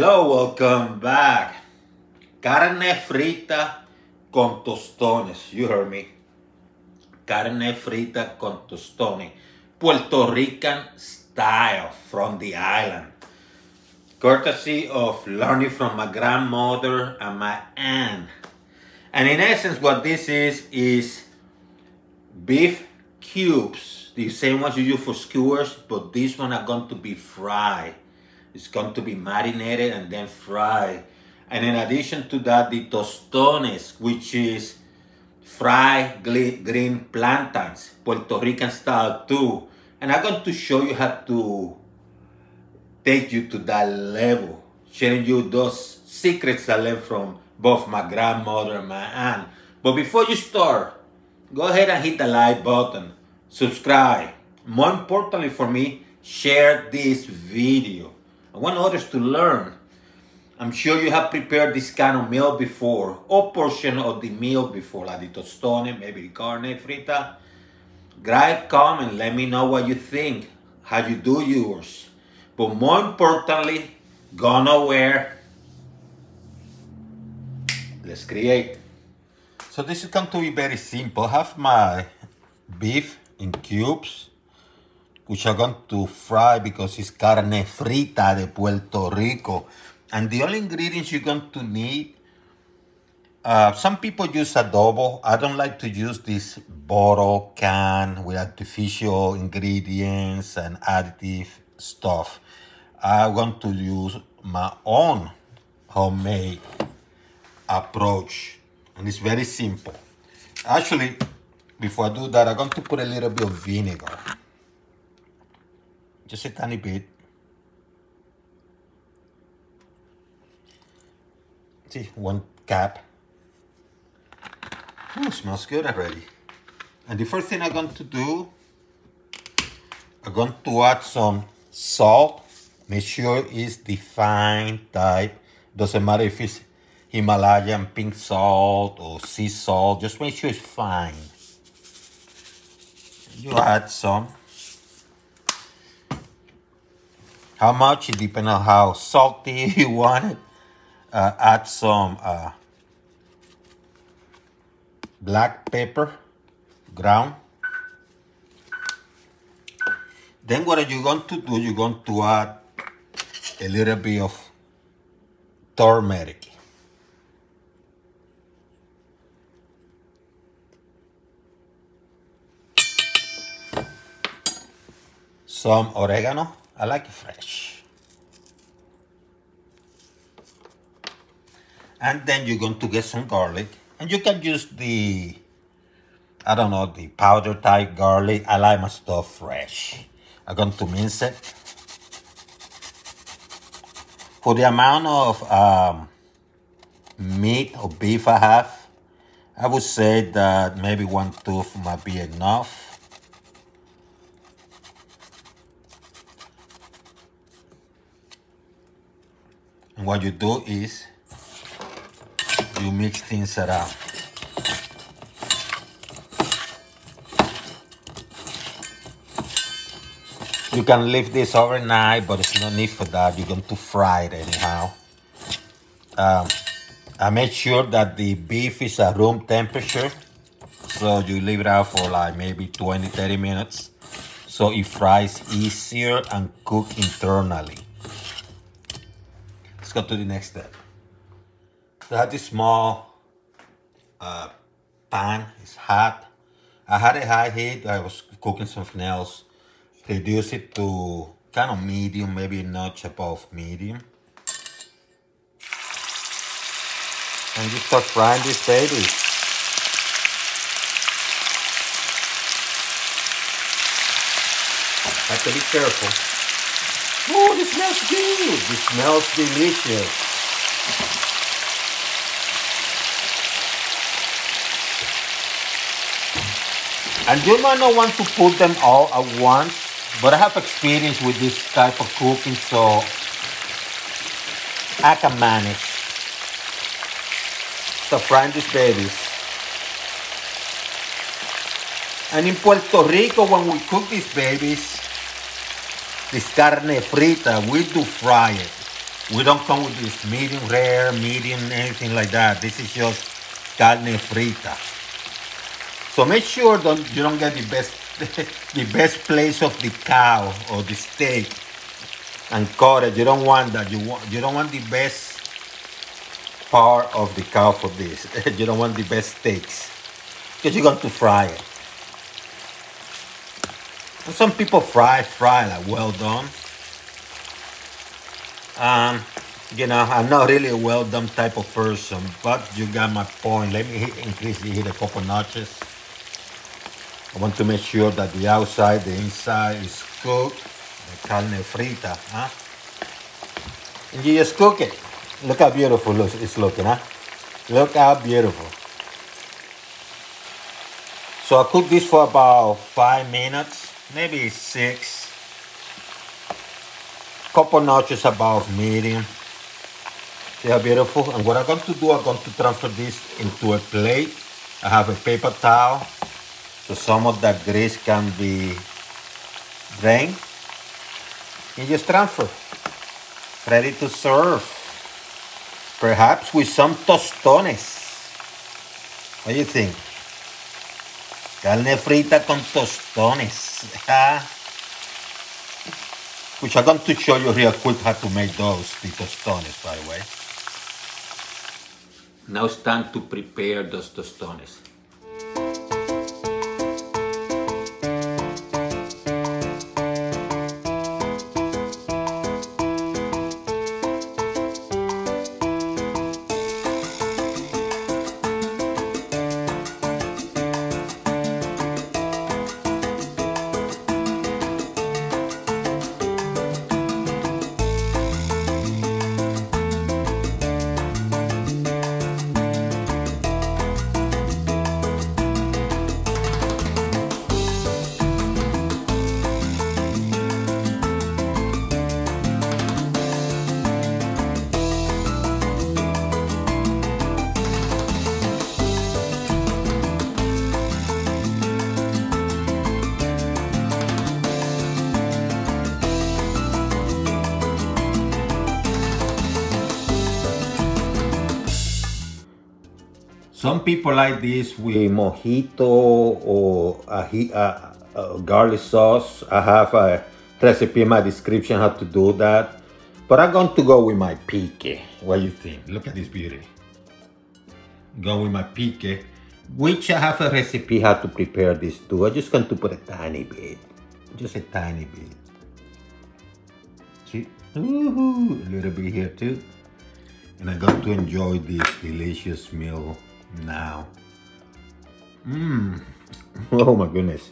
Hello, welcome back. Carne frita con tostones. You heard me. Carne frita con tostones. Puerto Rican style from the island. Courtesy of learning from my grandmother and my aunt. And in essence, what this is beef cubes. The same ones you use for skewers, but these ones are going to be fried. It's going to be marinated and then fried. And in addition to that, the tostones, which is fried green plantains, Puerto Rican style too. And I'm going to show you how to take you to that level, sharing you those secrets I learned from both my grandmother and my aunt. But before you start, go ahead and hit the like button, subscribe. More importantly for me, share this video. I want others to learn. I'm sure you have prepared this kind of meal before, or portion of the meal before, like the tostones, maybe the carne frita. Write, comment, let me know what you think, how you do yours. But more importantly, go nowhere. Let's create. So this is going to be very simple. I have my beef in cubes, which I'm going to fry because it's carne frita de Puerto Rico. And the only ingredients you're going to need, some people use adobo. I don't like to use this bottle can with artificial ingredients and additive stuff. I want to use my own homemade approach. And it's very simple. Actually, before I do that, I'm going to put a little bit of vinegar. Just a tiny bit. See, 1 cap. Ooh, smells good already. And the first thing I'm going to do, I'm going to add some salt. Make sure it's the fine type. Doesn't matter if it's Himalayan pink salt or sea salt. Just make sure it's fine. You add some. How much? It depends on how salty you want it. Add some black pepper, ground. Then what are you going to do? You're going to add a little bit of turmeric. Some oregano. I like it fresh. And then you're going to get some garlic. And you can use the, I don't know, the powder type garlic. I like my stuff fresh. I'm going to mince it. For the amount of meat or beef I have, I would say that maybe 1 tooth might be enough. And what you do is you mix things around. You can leave this overnight, but there's no need for that. You're going to fry it anyhow. I make sure that the beef is at room temperature. So you leave it out for like maybe 20-30 minutes. So it fries easier and cook internally. Let's go to the next step. So I have this small pan. It's hot. I had a high heat. I was cooking something else. Reduce it to kind of medium, maybe a notch above medium. And you start frying this baby. Have to be careful. Oh, this smells good. This smells delicious. And you might not want to put them all at once, but I have experience with this type of cooking, so I can manage. So frying these babies. And in Puerto Rico, when we cook these babies, this carne frita, we do fry it. We don't come with this medium rare, medium, anything like that. This is just carne frita. So make sure you don't get the best the best place of the cow or the steak and cut it. You don't want that. You don't want the best part of the cow for this. You don't want the best steaks because you're going to fry it. And some people fry like well done. You know, I'm not really a well done type of person, but you got my point. Let me increase the heat a couple notches. I want to make sure that the outside, the inside is cooked. The carne frita, huh? And you just cook it. Look how beautiful it's looking, huh? Look how beautiful. So I cook this for about 5 minutes, maybe 6. Couple notches above medium. See how beautiful? And what I'm going to do, I'm going to transfer this into a plate. I have a paper towel, so some of that grease can be drained. And just transfer. Ready to serve. Perhaps with some tostones. What do you think? Carne frita con tostones. Which I'm going to show you real quick how to make those, the tostones, by the way. Now it's time to prepare those tostones. Some people like this with mojito or a garlic sauce. I have a recipe in my description how to do that. But I'm going to go with my pique. What do you think? Look at this beauty. Go with my pique, which I have a recipe how to prepare this too. I'm just going to put a tiny bit. Just a tiny bit. See? Ooh, a little bit here too. And I'm going to enjoy this delicious meal now. Oh my goodness.